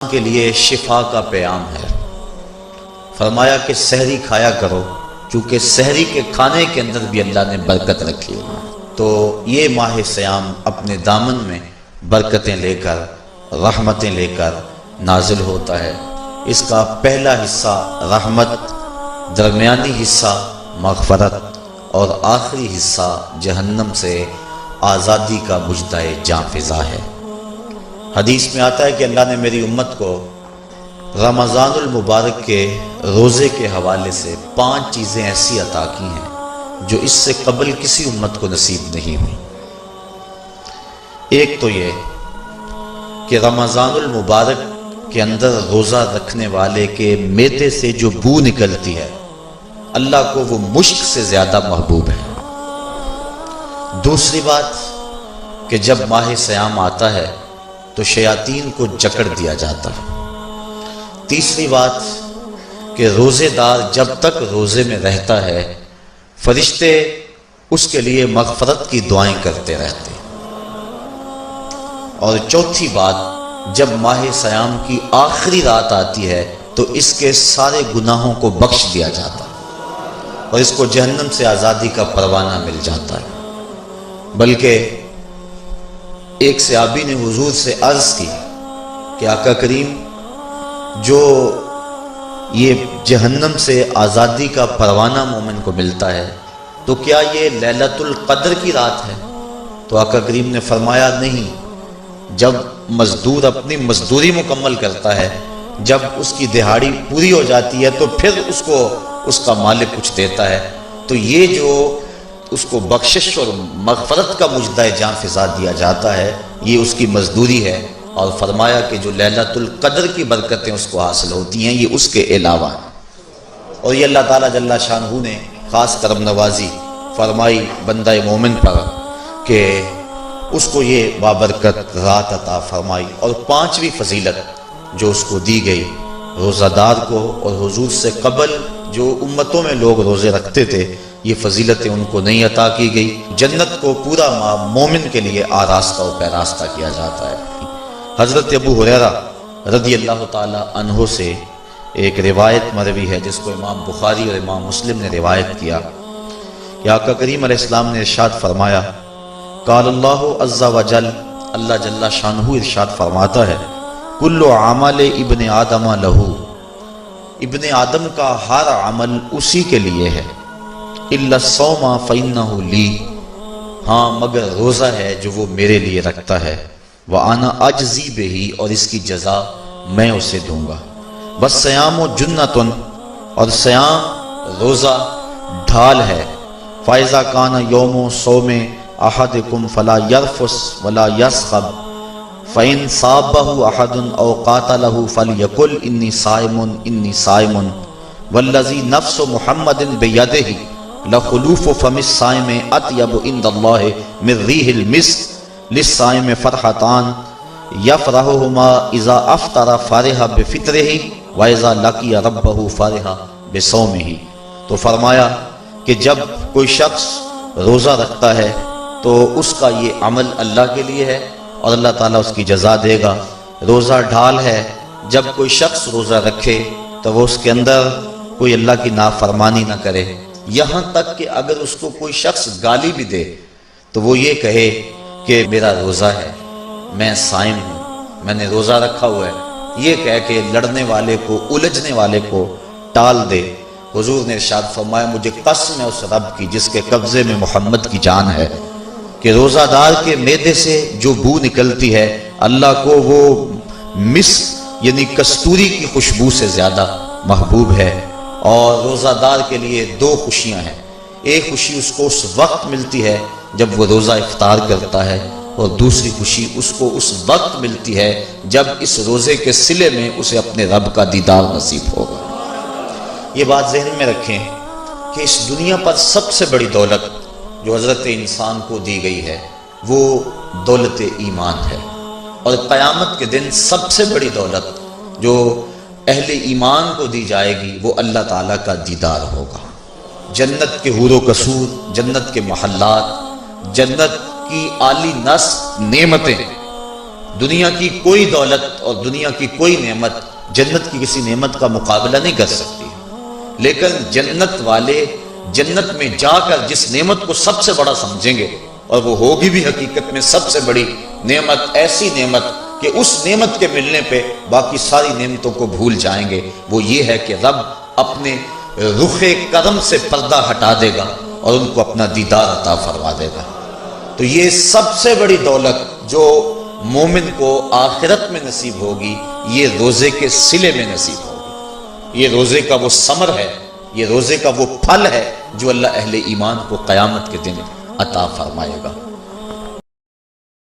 کے لیے شفا کا پیام ہے۔ فرمایا کہ سحری کھایا کرو، چونکہ سحری کے کھانے کے اندر بھی اللہ نے برکت رکھی ہے۔ تو یہ ماہ سیام اپنے دامن میں برکتیں لے کر، رحمتیں لے کر نازل ہوتا ہے۔ اس کا پہلا حصہ رحمت، درمیانی حصہ مغفرت اور آخری حصہ جہنم سے آزادی کا مجدہ جاں فضا ہے۔ حدیث میں آتا ہے کہ اللہ نے میری امت کو رمضان المبارک کے روزے کے حوالے سے 5 چیزیں ایسی عطا کی ہیں جو اس سے قبل کسی امت کو نصیب نہیں ہوئی۔ ایک تو یہ کہ رمضان المبارک کے اندر روزہ رکھنے والے کے معدے سے جو بو نکلتی ہے، اللہ کو وہ مشک سے زیادہ محبوب ہے۔ دوسری بات کہ جب ماہ سیام آتا ہے تو شیاطین کو جکڑ دیا جاتا ہے۔ تیسری بات کہ روزے دار جب تک روزے میں رہتا ہے، فرشتے اس کے لیے مغفرت کی دعائیں کرتے رہتے ہیں۔ اور چوتھی بات، جب ماہ سیام کی آخری رات آتی ہے تو اس کے سارے گناہوں کو بخش دیا جاتا ہے اور اس کو جہنم سے آزادی کا پروانہ مل جاتا ہے۔ بلکہ ایک صحابی نے حضور سے عرض کی کہ آقا کریم، جو یہ جہنم سے آزادی کا پروانہ مومن کو ملتا ہے تو کیا یہ لیلۃ القدر کی رات ہے؟ تو آقا کریم نے فرمایا نہیں، جب مزدور اپنی مزدوری مکمل کرتا ہے، جب اس کی دہاڑی پوری ہو جاتی ہے تو پھر اس کو اس کا مالک کچھ دیتا ہے، تو یہ جو اس کو بخشش اور مغفرت کا مجدہ جاں فضا دیا جاتا ہے، یہ اس کی مزدوری ہے۔ اور فرمایا کہ جو لیلۃ القدر کی برکتیں اس کو حاصل ہوتی ہیں، یہ اس کے علاوہ ہیں۔ اور یہ اللہ تعالیٰ جل شانہ نے خاص کرم نوازی فرمائی بندہ مومن پر کہ اس کو یہ بابرکت رات عطا فرمائی۔ اور 5ویں فضیلت جو اس کو دی گئی روزہ دار کو، اور حضور سے قبل جو امتوں میں لوگ روزے رکھتے تھے، یہ فضیلتیں ان کو نہیں عطا کی گئی۔ جنت کو پورا مومن کے لیے آراستہ و پیراستہ کیا جاتا ہے۔ حضرت ابو ہریرہ رضی اللہ تعالی عنہ سے ایک روایت مروی ہے جس کو امام بخاری اور امام مسلم نے روایت کیا کہ آقا کریم علیہ السلام نے ارشاد فرمایا، قال اللہ عز وجل، اللہ جل شانہ ارشاد فرماتا ہے، کل عمل ابن آدم لہو، ابن آدم کا ہر عمل اسی کے لیے ہے، الا الصوم فإنہ لی، ہاں مگر روزہ ہے جو وہ میرے لیے رکھتا ہے، وَأَنَا أَجْزِي بِهِ، اور اس کی جزا میں اسے دوں گا، وَالصِّيَامُ جُنَّةٌ، اور سیام روزہ ڈھال ہے، فَإِذَا كَانَ يَوْمُ صَوْمِ أَحَدِكُمْ فَلَا يَرْفُثْ وَلَا يَصْخَبْ فَإِنْ صَابَهُ أَحَدٌ أَوْ قَاتَلَهُ فَلْيَقُلْ إِنِّي صَائِمٌ إِنِّي صَائِمٌ وَالَّذِي نَفْسُ مُحَمَّدٍ بِيَدِهِ لَخُلُوفُ فَمِ الصَّائِمِ أَطْيَبُ عِندَ اللَّهِ مِنْ رِيحِ الْمِسْكِ للصائم فرحتان یفرحهما اذا افطر فرح بفطره واذا لقی ربه فرح بصومه۔ تو فرمایا کہ جب کوئی شخص روزہ رکھتا ہے تو اس کا یہ عمل اللہ کے لیے ہے اور اللہ تعالیٰ اس کی جزا دے گا۔ روزہ ڈھال ہے، جب کوئی شخص روزہ رکھے تو وہ اس کے اندر کوئی اللہ کی نافرمانی نہ کرے، یہاں تک کہ اگر اس کو کوئی شخص گالی بھی دے تو وہ یہ کہے کہ میرا روزہ ہے، میں صائم ہوں، میں نے روزہ رکھا ہوا ہے، یہ کہہ کے لڑنے والے کو، الجھنے والے کو ٹال دے۔ حضور نے ارشاد فرمایا، مجھے قسم ہے اس رب کی جس کے قبضے میں محمد کی جان ہے، کہ روزہ دار کے معدے سے جو بو نکلتی ہے، اللہ کو وہ مسک یعنی کستوری کی خوشبو سے زیادہ محبوب ہے۔ اور روزہ دار کے لیے 2 خوشیاں ہیں، ایک خوشی اس کو اس وقت ملتی ہے جب وہ روزہ افطار کرتا ہے، اور دوسری خوشی اس کو اس وقت ملتی ہے جب اس روزے کے صلے میں اسے اپنے رب کا دیدار نصیب ہوگا۔ یہ بات ذہن میں رکھیں کہ اس دنیا پر سب سے بڑی دولت جو حضرت انسان کو دی گئی ہے وہ دولت ایمان ہے، اور قیامت کے دن سب سے بڑی دولت جو اہل ایمان کو دی جائے گی وہ اللہ تعالیٰ کا دیدار ہوگا۔ جنت کے حور و قصور، جنت کے محلات، جنت کی عالی نصب نعمتیں، دنیا کی کوئی دولت اور دنیا کی کوئی نعمت جنت کی کسی نعمت کا مقابلہ نہیں کر سکتی، لیکن جنت والے جنت میں جا کر جس نعمت کو سب سے بڑا سمجھیں گے، اور وہ ہوگی بھی حقیقت میں سب سے بڑی نعمت، ایسی نعمت کہ اس نعمت کے ملنے پہ باقی ساری نعمتوں کو بھول جائیں گے، وہ یہ ہے کہ رب اپنے رخ کرم سے پردہ ہٹا دے گا اور ان کو اپنا دیدار عطا فرما دے گا۔ تو یہ سب سے بڑی دولت جو مومن کو آخرت میں نصیب ہوگی، یہ روزے کے صلے میں نصیب ہوگی۔ یہ روزے کا وہ ثمر ہے، یہ روزے کا وہ پھل ہے جو اللہ اہل ایمان کو قیامت کے دن عطا فرمائے گا۔